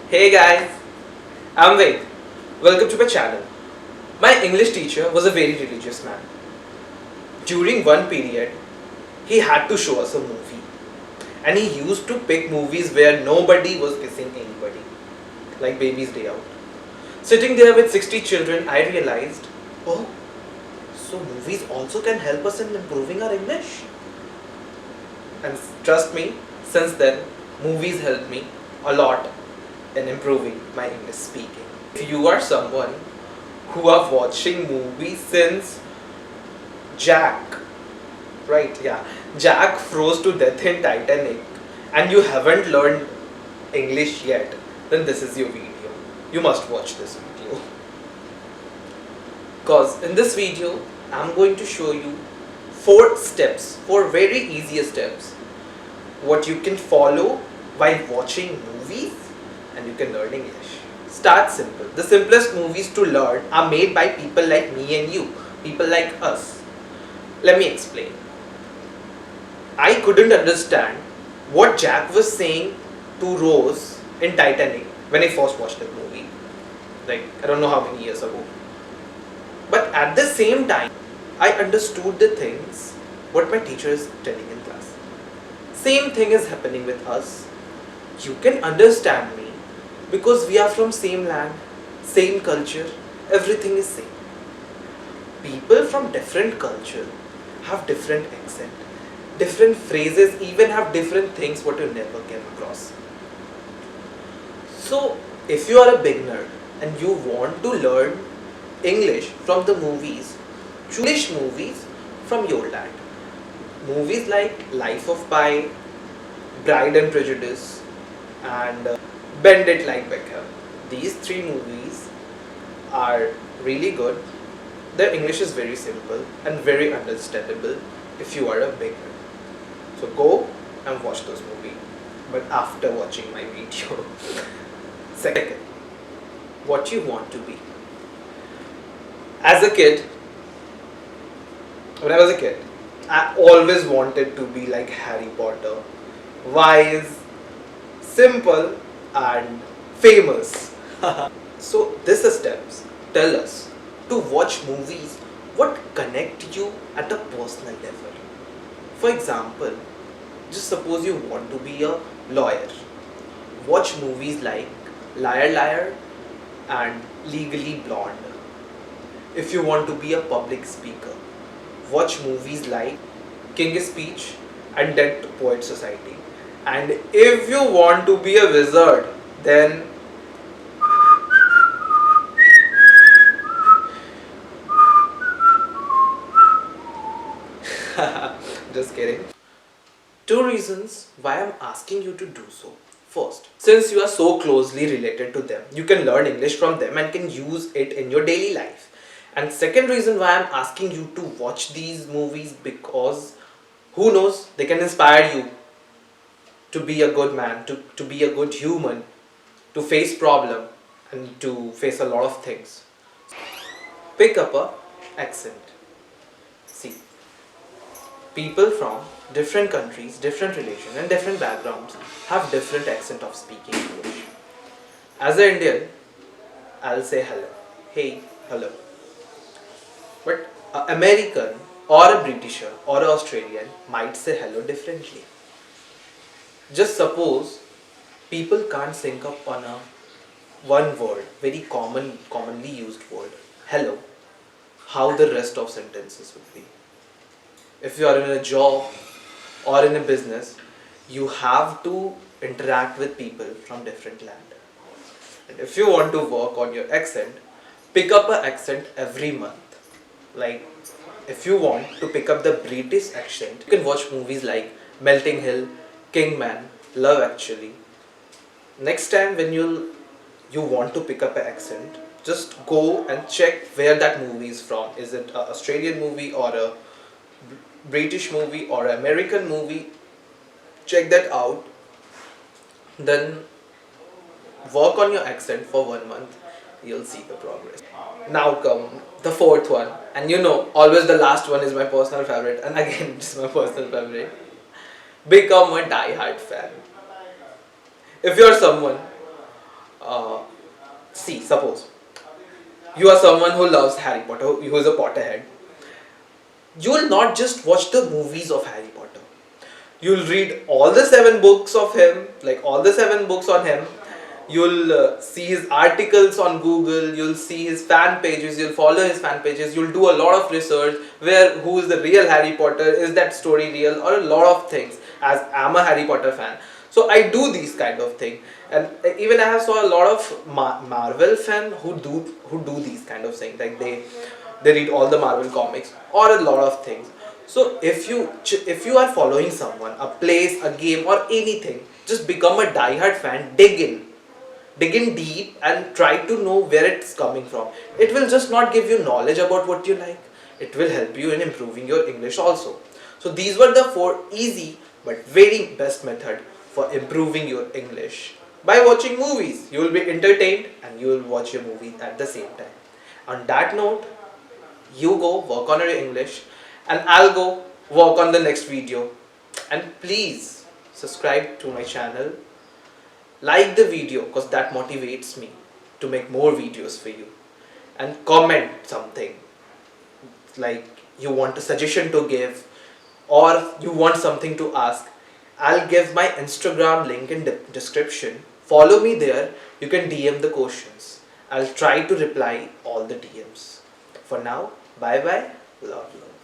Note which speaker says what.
Speaker 1: Hey guys, I'm Ved. Welcome to my channel. My English teacher was a very religious man. During one period, he had to show us a movie. And he used to pick movies where nobody was kissing anybody, like Baby's Day Out. Sitting there with 60 children, I realized, oh, so movies also can help us in improving our English. And trust me, since then, movies helped me a lot in improving my English speaking. If you are someone who are watching movies since Jack, right? Yeah, Jack froze to death in Titanic, and you haven't learned English yet, then this is your video. You must watch this video. Because in this video, I'm going to show you 4 steps, 4 very easy steps, what you can follow while watching movies and you can learn English. Start simple. The simplest movies to learn are made by people like me and you, people like us. Let me explain. I couldn't understand what Jack was saying to Rose in Titanic when I first watched that movie. Like, I don't know how many years ago. But at the same time, I understood the things what my teacher is telling in class. Same thing is happening with us. You can understand me because we are from same land, same culture, everything is same. People from different culture have different accent, different phrases, even have different things what you never came across. So if you are a beginner and you want to learn English from the movies, choose movies from your land. Movies like Life of Pi, Bride and Prejudice, and Bend It Like Beckham. These 3 movies are really good. Their English is very simple and very understandable if you are a beginner. So go and watch those movies, but after watching my video. Second, what you want to be. As a kid, when I was a kid, I always wanted to be like Harry Potter. Wise, simple, and famous. So these steps tell us to watch movies what connect you at a personal level. For example, just suppose you want to be a lawyer. Watch movies like Liar Liar and Legally Blonde. If you want to be a public speaker, watch movies like King's Speech and Dead Poet Society. And if you want to be a wizard, then just kidding. 2 reasons why I'm asking you to do so. First, since you are so closely related to them, you can learn English from them and can use it in your daily life. And second reason why I'm asking you to watch these movies, because who knows, they can inspire you to be a good man, to be a good human, to face problem and to face a lot of things. Pick up a accent. See, people from different countries, different religion and different backgrounds have different accent of speaking English. As an Indian, I'll say hello. Hey, hello. But an American or a Britisher or an Australian might say hello differently. Just suppose people can't sync up on a one word, very commonly used word, hello, how the rest of sentences would be. If you are in a job or in a business, you have to interact with people from different land. And if you want to work on your accent, pick up an accent every month. Like, if you want to pick up the British accent, you can watch movies like Melting Hill, Kingman, Love Actually. Next time when you want to pick up an accent, just go and check where that movie is from. Is it an Australian movie or a British movie or an American movie? Check that out. Then work on your accent for 1 month. You'll see the progress. Now come the 4th one, and you know, always the last one is my personal favorite, and again it's my personal favorite. Become a die-hard fan. If you're someone See, suppose you are someone who loves Harry Potter, who is a Potterhead. You will not just watch the movies of Harry Potter. You'll read all the 7 books of him, like all the 7 books on him. You'll see his articles on Google. You'll see his fan pages. You'll follow his fan pages. You'll do a lot of research. Where who is the real Harry Potter? Is that story real? Or a lot of things. As I'm a Harry Potter fan, so I do these kind of thing. And even I have saw a lot of Marvel fan who do these kind of things. Like they read all the Marvel comics or a lot of things. So if you are following someone, a place, a game, or anything, just become a die-hard fan. Dig in deep and try to know where it's coming from. It will just not give you knowledge about what you like. It will help you in improving your English also. So these were the 4 easy but very best method for improving your English. By watching movies, you will be entertained and you will watch your movie at the same time. On that note, you go work on your English and I'll go work on the next video. And please subscribe to my channel, like the video because that motivates me to make more videos for you, and comment something like you want a suggestion to give or you want something to ask. I'll give my Instagram link in the description. Follow me there. You can DM the questions. I'll try to reply all the DMs. For now, bye bye. Love, love.